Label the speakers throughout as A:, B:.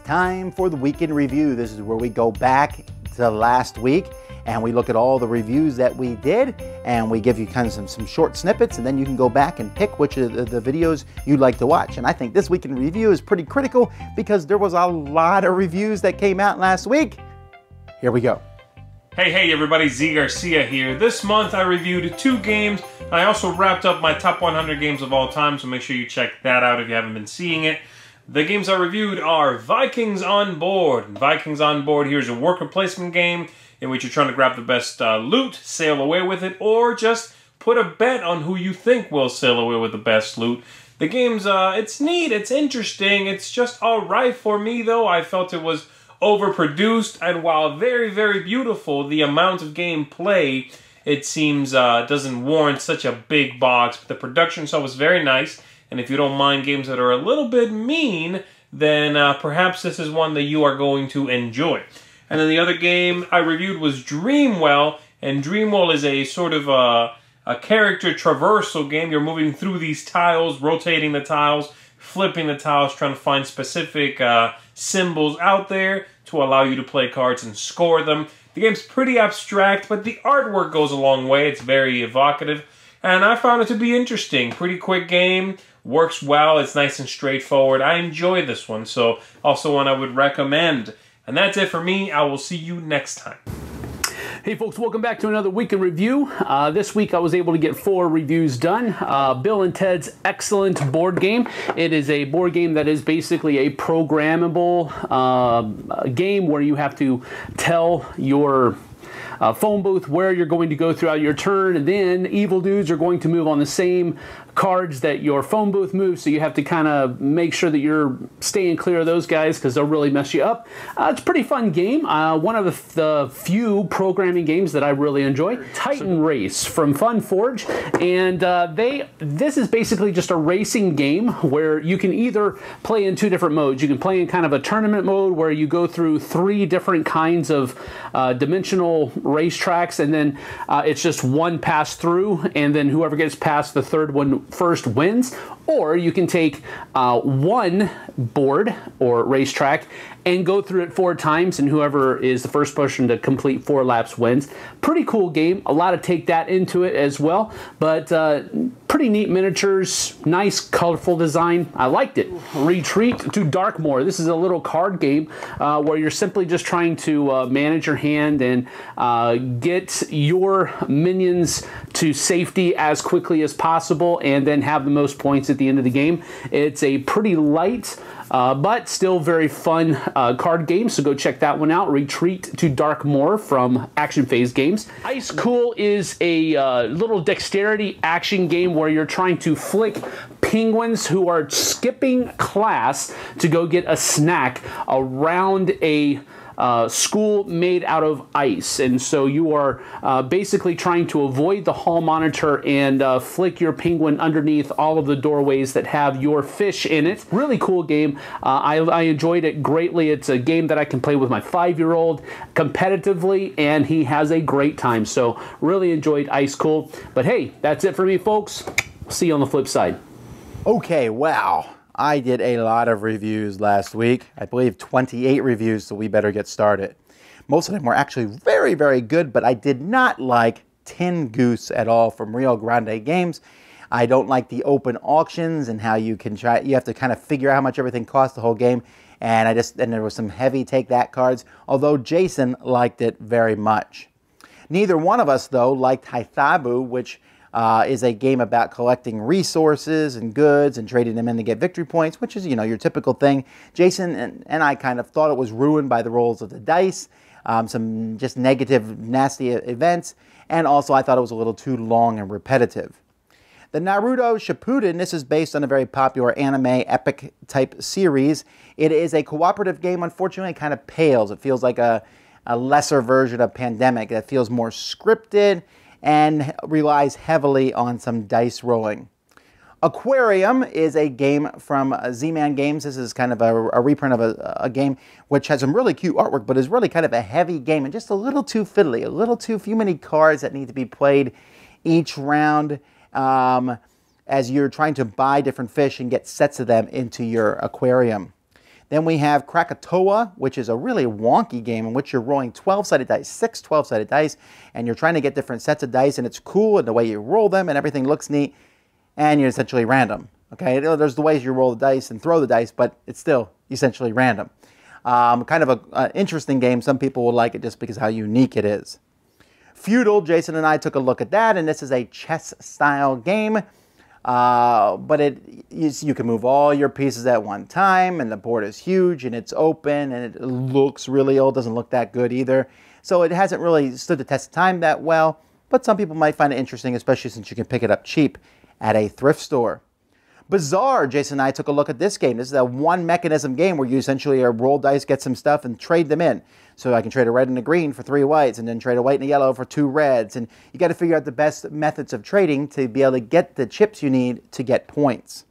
A: time for the weekend review. This is where we go back to last week and we look at all the reviews that we did, and we give you kind of some short snippets, and then you can go back and pick which of the videos you'd like to watch. And I think this weekend review is pretty critical because there was a lot of reviews that came out last week. Here we go.
B: Hey everybody, Garcia here. This month I reviewed 2 games. I also wrapped up my top 100 games of all time, so make sure you check that out if you haven't been seeing it. The games I reviewed are Vikings on Board. Vikings on Board, here's a worker placement game in which you're trying to grab the best loot, sail away with it, or just put a bet on who you think will sail away with the best loot. The game's, it's neat, it's interesting, it's just alright for me though. I felt it was overproduced, and while very, very beautiful, the amount of gameplay, it seems, doesn't warrant such a big box. But the production itself was very nice, and if you don't mind games that are a little bit mean, then perhaps this is one that you are going to enjoy. And then the other game I reviewed was Dreamwell, and Dreamwell is a sort of a character traversal game. You're moving through these tiles, rotating the tiles, flipping the tiles, trying to find specific symbols out there to allow you to play cards and score them. The game's pretty abstract, but the artwork goes a long way. It's very evocative, and I found it to be interesting. Pretty quick game, works well, it's nice and straightforward. I enjoy this one, so also one I would recommend. And that's it for me. I will see you next time.
C: Hey folks, welcome back to another weekend review. This week I was able to get 4 reviews done. Bill and Ted's Excellent Board Game. It is a board game that is basically a programmable game where you have to tell your phone booth where you're going to go throughout your turn, and then evil dudes are going to move on the same cards that your phone booth moves, so you have to kind of make sure that you're staying clear of those guys because they'll really mess you up. It's a pretty fun game. One of the few programming games that I really enjoy. Titan Race from Fun Forge, and this is basically just a racing game where you can either play in 2 different modes. You can play in kind of a tournament mode where you go through 3 different kinds of dimensional racetracks, and then it's just one pass through, and then whoever gets past the 3rd one first wins. Or you can take one board or racetrack and go through it 4 times, and whoever is the first person to complete 4 laps wins. Pretty cool game. A lot of take that into it as well, but pretty neat miniatures, nice colorful design. I liked it. Retreat to Darkmoor. This is a little card game where you're simply just trying to manage your hand and get your minions to safety as quickly as possible, and then have the most points at the end of the game. It's a pretty light but still very fun card game, so go check that one out. Retreat to Darkmoor from Action Phase Games. Ice Cool is a little dexterity action game where you're trying to flick penguins who are skipping class to go get a snack around a school made out of ice, and so you are basically trying to avoid the hall monitor and flick your penguin underneath all of the doorways that have your fish in it. Really cool game. I enjoyed it greatly. It's a game that I can play with my 5-year-old competitively, and he has a great time, so really enjoyed Ice Cool. But hey, that's it for me, folks. See you on the flip side.
A: Okay, wow. I did a lot of reviews last week. I believe 28 reviews, so we better get started. Most of them were actually very, very good, but I did not like Tin Goose at all from Rio Grande Games. I don't like the open auctions and how you have to kind of figure out how much everything costs the whole game. And there was some heavy take that cards, although Jason liked it very much. Neither one of us, though, liked Haithabu, which is a game about collecting resources and goods and trading them in to get victory points, which is, you know, your typical thing. Jason and I kind of thought it was ruined by the rolls of the dice, some just negative, nasty events, and also I thought it was a little too long and repetitive. The Naruto Shippuden, this is based on a very popular anime epic type series. It is a cooperative game. Unfortunately, it kind of pales. It feels like a lesser version of Pandemic that feels more scripted and relies heavily on some dice rolling. Aquarium is a game from Z-Man Games. This is kind of a reprint of a game which has some really cute artwork, but is really kind of a heavy game and just a little too fiddly, a little too few many cards that need to be played each round as you're trying to buy different fish and get sets of them into your aquarium. Then we have Krakatoa, which is a really wonky game in which you're rolling 12-sided dice, 6 12-sided dice, and you're trying to get different sets of dice, and it's cool in the way you roll them, and everything looks neat, and you're essentially random. Okay, there's the ways you roll the dice and throw the dice, but it's still essentially random. Kind of an interesting game. Some people will like it just because of how unique it is. Feudal, Jason and I took a look at that, and this is a chess-style game. But you can move all your pieces at one time, and the board is huge, and it's open, and it looks really old. Doesn't look that good either. So it hasn't really stood the test of time that well, but some people might find it interesting, especially since you can pick it up cheap at a thrift store. Bizarre, Jason and I took a look at this game. This is a one-mechanism game where you essentially roll dice, get some stuff, and trade them in. So I can trade a red and a green for 3 whites, and then trade a white and a yellow for 2 reds. And you got to figure out the best methods of trading to be able to get the chips you need to get points.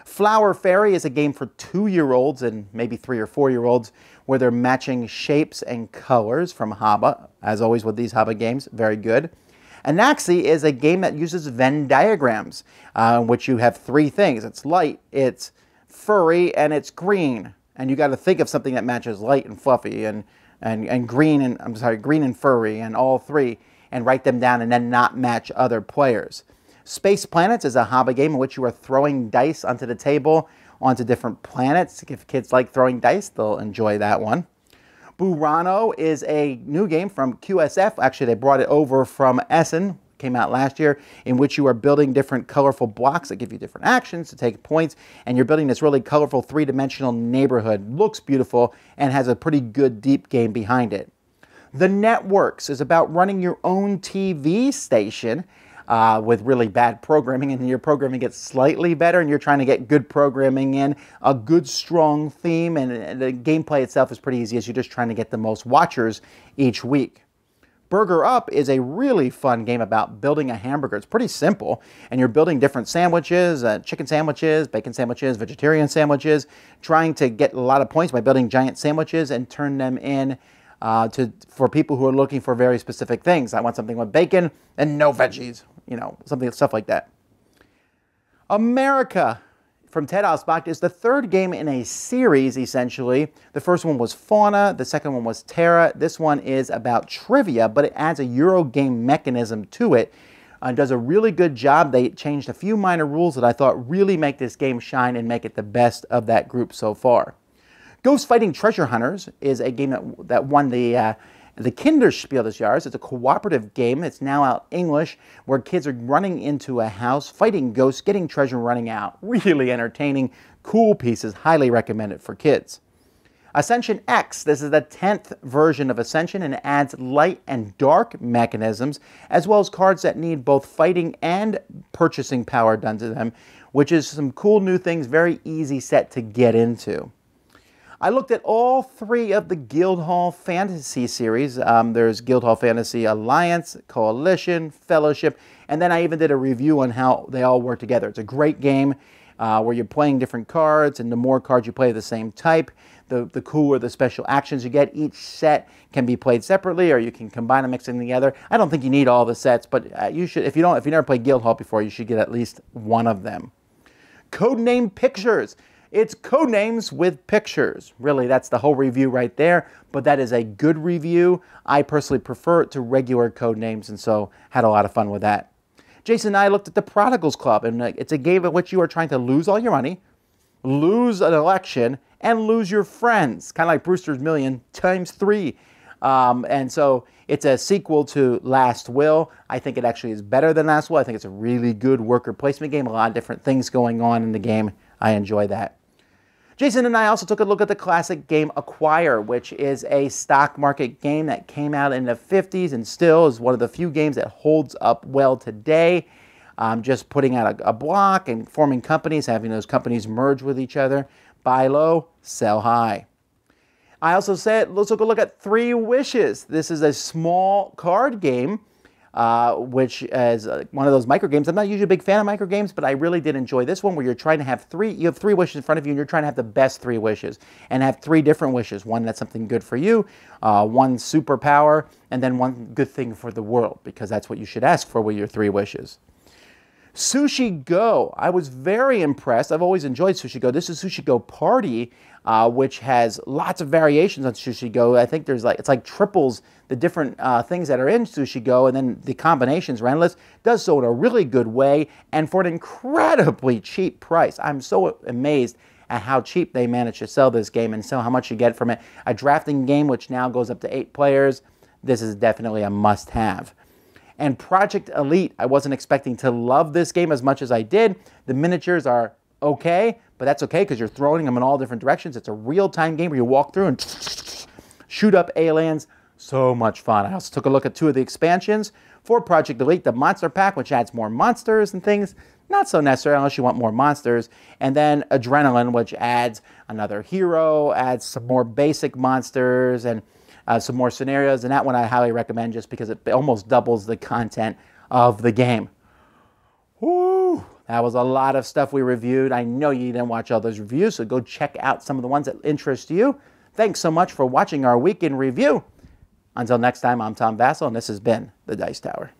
A: Flower Fairy is a game for 2-year-olds and maybe 3 or 4-year-olds where they're matching shapes and colors from Haba. As always with these Haba games, very good. Anaxi is a game that uses Venn diagrams, in which you have 3 things. It's light, it's furry, and it's green. And you got to think of something that matches light and fluffy and green and green and furry and all 3, and write them down and then not match other players. Space Planets is a Haba game in which you are throwing dice onto the table onto different planets. If kids like throwing dice, they'll enjoy that one. Burano is a new game from QSF. Actually, they brought it over from Essen, came out last year, in which you are building different colorful blocks that give you different actions to take points, and you're building this really colorful 3-dimensional neighborhood. Looks beautiful and has a pretty good deep game behind it. The Networks is about running your own TV station with really bad programming, and your programming gets slightly better, and you're trying to get good programming in, a good strong theme, and the gameplay itself is pretty easy as you're just trying to get the most watchers each week. Burger Up is a really fun game about building a hamburger. It's pretty simple, and you're building different sandwiches, chicken sandwiches, bacon sandwiches, vegetarian sandwiches, trying to get a lot of points by building giant sandwiches and turn them in for people who are looking for very specific things. I want something with bacon and no veggies, stuff like that. America from Ted Alspach is the 3rd game in a series, essentially. The first one was Fauna, the second one was Terra. This one is about trivia, but it adds a Euro game mechanism to it. Does a really good job. They changed a few minor rules that I thought really make this game shine and make it the best of that group so far. Ghost Fighting Treasure Hunters is a game that won the Kinderspiel des Jahres. It's a cooperative game. It's now out English, where kids are running into a house, fighting ghosts, getting treasure, running out. Really entertaining, cool pieces. Highly recommend it for kids. Ascension X. This is the 10th version of Ascension and adds light and dark mechanisms, as well as cards that need both fighting and purchasing power done to them, which is some cool new things. Very easy set to get into. I looked at all 3 of the Guildhall Fantasy series. There's Guildhall Fantasy Alliance, Coalition, Fellowship, and then I even did a review on how they all work together. It's a great game where you're playing different cards, and the more cards you play of the same type, the cooler the special actions you get. Each set can be played separately, or you can combine them, mix them together. I don't think you need all the sets, but you should. If you never played Guildhall before, you should get at least one of them. Codename Pictures. It's Codenames with pictures. Really, that's the whole review right there, but that is a good review. I personally prefer it to regular Codenames, and so had a lot of fun with that. Jason and I looked at the Prodigals Club, and it's a game in which you are trying to lose all your money, lose an election, and lose your friends. Kind of like Brewster's Million times 3. And so it's a sequel to Last Will. I think it actually is better than Last Will. I think it's a really good worker placement game. A lot of different things going on in the game. I enjoy that. Jason and I also took a look at the classic game Acquire, which is a stock market game that came out in the 50s and still is one of the few games that holds up well today. Just putting out a block and forming companies, having those companies merge with each other. Buy low, sell high. I also said, let's take a look at 3 Wishes. This is a small card game, which is one of those micro games. I'm not usually a big fan of micro games, but I really did enjoy this one, where you're trying to have 3 wishes in front of you, and you're trying to have the best 3 wishes, and have 3 different wishes. One that's something good for you, one superpower, and then one good thing for the world, because that's what you should ask for with your 3 wishes. Sushi Go. I was very impressed. I've always enjoyed Sushi Go. This is Sushi Go Party, which has lots of variations on Sushi Go. I think there's it's like triples the different things that are in Sushi Go, and then the combinations are endless. Does so in a really good way and for an incredibly cheap price. I'm so amazed at how cheap they managed to sell this game and so how much you get from it. A drafting game which now goes up to 8 players. This is definitely a must-have. And Project Elite, I wasn't expecting to love this game as much as I did. The miniatures are okay, but that's okay because you're throwing them in all different directions. It's a real-time game where you walk through and shoot up aliens. So much fun. I also took a look at 2 of the expansions for Project Elite. The Monster Pack, which adds more monsters and things. Not so necessary unless you want more monsters. And then Adrenaline, which adds another hero, adds some more basic monsters, and some more scenarios, and that one I highly recommend just because it almost doubles the content of the game. Woo! That was a lot of stuff we reviewed. I know you didn't watch all those reviews, so go check out some of the ones that interest you. Thanks so much for watching our weekend review. Until next time, I'm Tom Vassell, and this has been The Dice Tower.